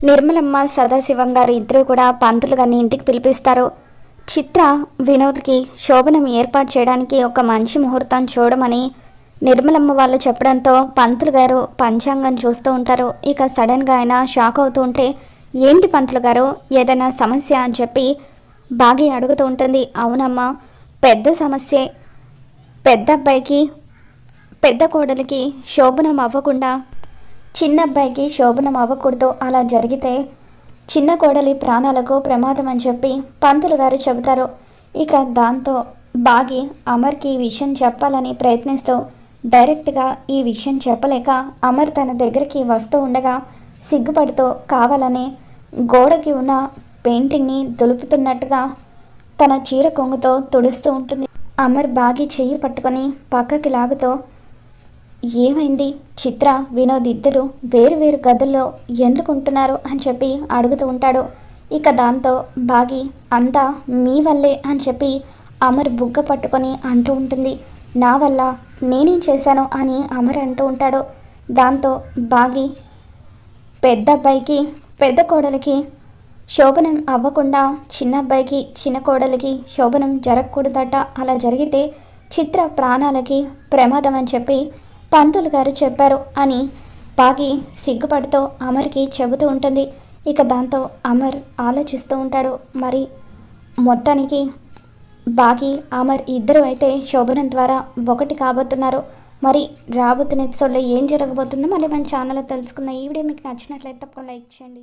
నిర్మలమ్మ సదాశివం గారు ఇద్దరు కూడా పంతులు గారిని ఇంటికి పిలిపిస్తారు. చిత్ర వినోద్కి శోభనం ఏర్పాటు చేయడానికి ఒక మంచి ముహూర్తం చూడమని నిర్మలమ్మ వాళ్ళు చెప్పడంతో పంతులు గారు పంచాంగం చూస్తూ ఉంటారు. ఇక సడన్గా ఆయన షాక్ అవుతూ ఉంటే, ఏంటి పంతులు గారు, ఏదైనా సమస్య అని చెప్పి బాగి అడుగుతూ ఉంటుంది. అవునమ్మా, పెద్ద సమస్యే. పెద్ద అబ్బాయికి పెద్ద కోడలికి శోభనం అవ్వకుండా చిన్న అబ్బాయికి శోభనం అవ్వకూడదు. అలా జరిగితే చిన్న కోడలి ప్రాణాలకు ప్రమాదం అని చెప్పి పంతులు గారు చెబుతారు. ఇక దాంతో బాగి అమర్కి ఈ విషయం చెప్పాలని ప్రయత్నిస్తూ డైరెక్ట్గా ఈ విషయం చెప్పలేక అమర్ తన దగ్గరికి వస్తూ ఉండగా సిగ్గుపడుతూ కావాలని గోడకి ఉన్న పెయింటింగ్ని దులుపుతున్నట్టుగా తన చీర కొంగుతో తుడుస్తూ ఉంటుంది. అమర్ బాగి చెయ్యి పట్టుకొని పక్కకి లాగుతూ, ఏమైంది చిత్ర, వినోద్ ఇద్దరు వేరు వేరు గదుల్లో ఎందుకుంటున్నారు అని చెప్పి అడుగుతూ ఉంటాడు. ఇక దాంతో బాగి అంతా మీ వల్లే అని చెప్పి అమర్ బుగ్గ పట్టుకొని అంటూ ఉంటుంది. నా వల్ల నేనేం చేశాను అని అమర్ అంటూ ఉంటాడు. దాంతో బాగి పెద్ద అబ్బాయికి పెద్ద కోడలికి శోభనం అవ్వకుండా చిన్న అబ్బాయికి చిన్న కోడలికి శోభనం జరగకూడదట. అలా జరిగితే చిత్ర ప్రాణాలకి ప్రమాదం అని చెప్పి పంతులు గారు చెప్పారు అని బాగి సిగ్గుపడుతూ అమర్కి చెబుతూ ఉంటుంది. ఇక దాంతో అమర్ ఆలోచిస్తూ ఉంటాడు. మరి మొత్తానికి బాగి అమర్ ఇద్దరు అయితే శోభనం ద్వారా ఒకటి కాబోతున్నారు. మరి రాబోతున్న ఎపిసోడ్లో ఏం జరగబోతుందో మళ్ళీ మన ఛానల్లో తెలుసుకుందాం. ఈ వీడియో మీకు నచ్చినట్లయితే తప్పకుండా లైక్ చేయండి.